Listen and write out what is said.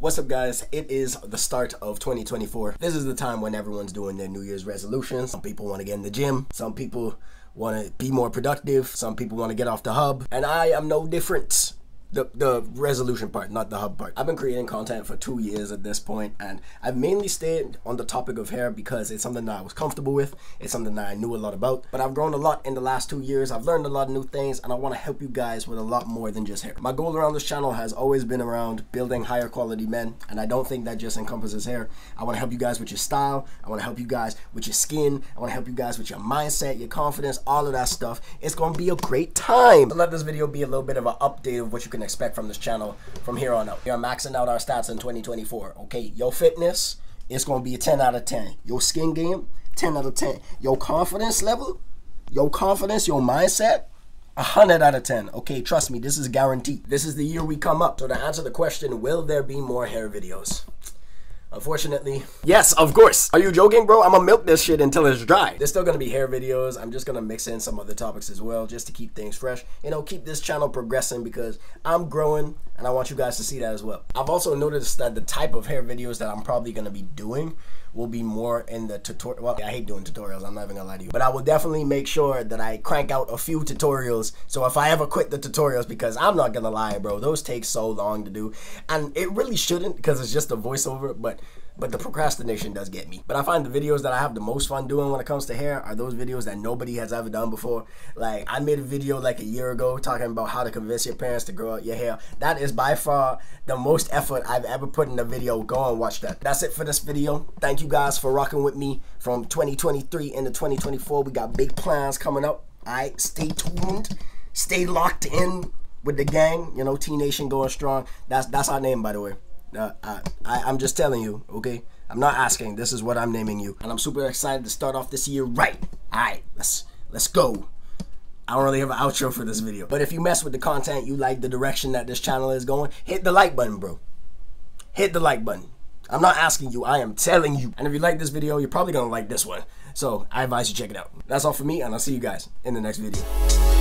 What's up, guys? It is the start of 2024. This is the time when everyone's doing their New Year's resolutions. Some people want to get in the gym. Some people want to be more productive. Some people want to get off the hub. And I am no different. The resolution part, not the hub part. I've been creating content for 2 years at this point, and I've mainly stayed on the topic of hair because it's something that I was comfortable with. It's something that I knew a lot about. But I've grown a lot in the last 2 years. I've learned a lot of new things, and I want to help you guys with a lot more than just hair. My goal around this channel has always been around building higher quality men, and I don't think that just encompasses hair. I want to help you guys with your style. I want to help you guys with your skin. I want to help you guys with your mindset, your confidence, all of that stuff. It's going to be a great time. So let this video be a little bit of an update of what you can expect from this channel from here on out. We are maxing out our stats in 2024. Okay, your fitness, it's gonna be a 10 out of 10. Your skin game, 10 out of 10. Your confidence level, your confidence, your mindset, 100 out of 10. Okay, trust me, this is guaranteed. This is the year we come up. So to answer the question, will there be more hair videos? Unfortunately, yes, of course. Are you joking, bro? I'm gonna milk this shit until it's dry. There's still gonna be hair videos. I'm just gonna mix in some other topics as well, just to keep things fresh. You know, keep this channel progressing because I'm growing and I want you guys to see that as well. I've also noticed that the type of hair videos that I'm probably gonna be doing will be more in the tutorial. Well, I hate doing tutorials, I'm not even gonna lie to you. But I will definitely make sure that I crank out a few tutorials. So if I ever quit the tutorials, because I'm not gonna lie, bro, those take so long to do. And it really shouldn't, because it's just a voiceover, but the procrastination does get me. But I find the videos that I have the most fun doing when it comes to hair are those videos that nobody has ever done before. Like, I made a video like a year ago talking about how to convince your parents to grow out your hair. That is by far the most effort I've ever put in a video. Go and watch that. That's it for this video. Thank you guys for rocking with me from 2023 into 2024. We got big plans coming up. Alright, stay tuned. Stay locked in with the gang. You know, T-Nation going strong. That's our name, by the way. I'm just telling you, okay? I'm not asking. This is what I'm naming you. And I'm super excited to start off this year right. Alright, let's go. I don't really have an outro for this video. But if you mess with the content, you like the direction that this channel is going, hit the like button, bro. Hit the like button. I'm not asking you, I am telling you. And if you like this video, you're probably gonna like this one. So I advise you check it out. That's all for me, and I'll see you guys in the next video.